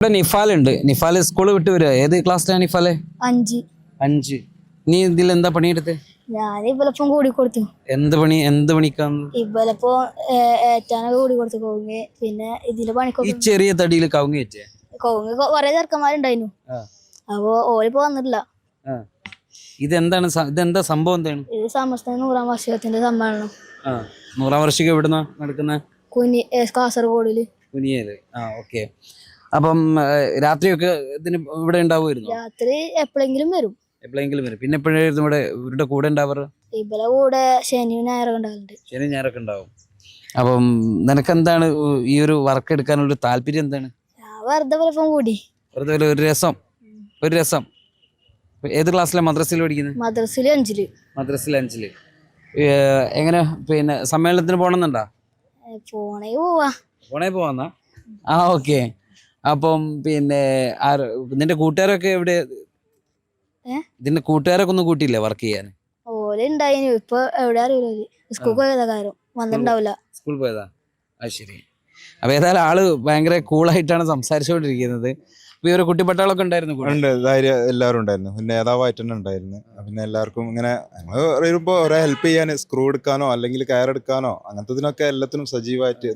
ഇവിടെ നിഫാലുണ്ട്. നിഫാല് സ്കൂള് വിട്ട് വരിക. ഏത് ക്ലാസ്സിലാണ് നിഫാല്? 5. 5. നീ ഇതിൽ എന്താ പണിയെടുത്ത്? ഞാൻ ഇവലപ്പം കൂടി കൊടുത്തു. എന്ത് പണിക്കാന്ന്? ഇവലപ്പോ ഏറ്റാനൊക്കെ കൂടി കൊടുത്തു. കവുങ്ങ് പിന്നെ ഇതില് ഈ പണിക്കൊക്കെ ചെറിയ തടിയിൽ കവുങ്ങ് വെച്ചേ? കവുങ്ങ് കൊറേ ചെറുക്കന്മാരുണ്ടായിരുന്നു. അപ്പൊ ഓരിപ്പോ വന്നിട്ടില്ല. ഇതെന്താ സംഭവം? എന്താണ് ഇത് സമസ്ത 100ാം വാർഷികത്തിന്റെ സമ്മേളനം. 100ാം വാർഷികം എവിടുന്ന നടക്കുന്ന? കാസർഗോഡില്. കുനിയല്. ഓക്കെ. അപ്പം രാത്രിയൊക്കെ ഇതിന് ഇവിടെ ഉണ്ടാവുമായിരുന്നു? രാത്രി എപ്പോഴെങ്കിലും വരും. പിന്നെ എപ്പോഴായിരുന്നു ഇവിടെ ഇവരുടെ കൂടെ ഉണ്ടാവാറ്? ഇവരെ കൂടെ ശനിയും ഞായറൊക്കെ ഉണ്ടാവലുണ്ട്. ശനി ഞായറൊക്കെ ഉണ്ടാവും. അപ്പം നിനക്കെന്താണ് ഈ ഒരു വർക്ക് എടുക്കാനുള്ള താല്പര്യം? എന്താണ്? ഞാൻ വെറുതെ ഇവലപ്പം കൂടി. വെറുതെ ഒരു രസം. ഏത് ക്ലാസ്സിലാണ് മദ്രസയിൽ പഠിക്കുന്നത്? മദ്രസില് 5. മദ്രസയിൽ 5. എങ്ങനെ പിന്നെ സമ്മേളനത്തിന് പോകണമെന്നുണ്ടോ? പോണേ പോവാന്നാ? ഓക്കെ. അപ്പം പിന്നെ നിന്റെ കൂട്ടുകാരൊക്കെ എവിടെ? ഇതിന്റെ കൂട്ടുകാരൊക്കെ ഒന്നും കൂട്ടിയില്ലേ വർക്ക് ചെയ്യാൻ? ഓലുണ്ടായിരുന്നു. ഇപ്പൊ എവിടെ അറിയില്ല. സ്കൂൾ പോയതാ കാര്യം വന്നിട്ടുണ്ടാവില്ല. സ്കൂൾ പോയതാ? അത് ശരി. അപ്പൊ ഏതായാലും ആള് ഭയങ്കര കൂളായിട്ടാണ് സംസാരിച്ചുകൊണ്ടിരിക്കുന്നത്. ഈ ഒരു കുട്ടിപ്പട്ടാളൊക്കെ ഉണ്ടായിരുന്നു? എല്ലാവരും ഉണ്ടായിരുന്നു. പിന്നെ നേതാവായിട്ട് തന്നെ ഉണ്ടായിരുന്നു. പിന്നെ എല്ലാവർക്കും ഇങ്ങനെ ഞങ്ങൾ വരുമ്പോൾ ഒരേ ഹെൽപ്പ് ചെയ്യാൻ, സ്ക്രൂ എടുക്കാനോ അല്ലെങ്കിൽ കയർ എടുക്കാനോ അങ്ങനത്തെ എല്ലാത്തിനും സജീവമായിട്ട്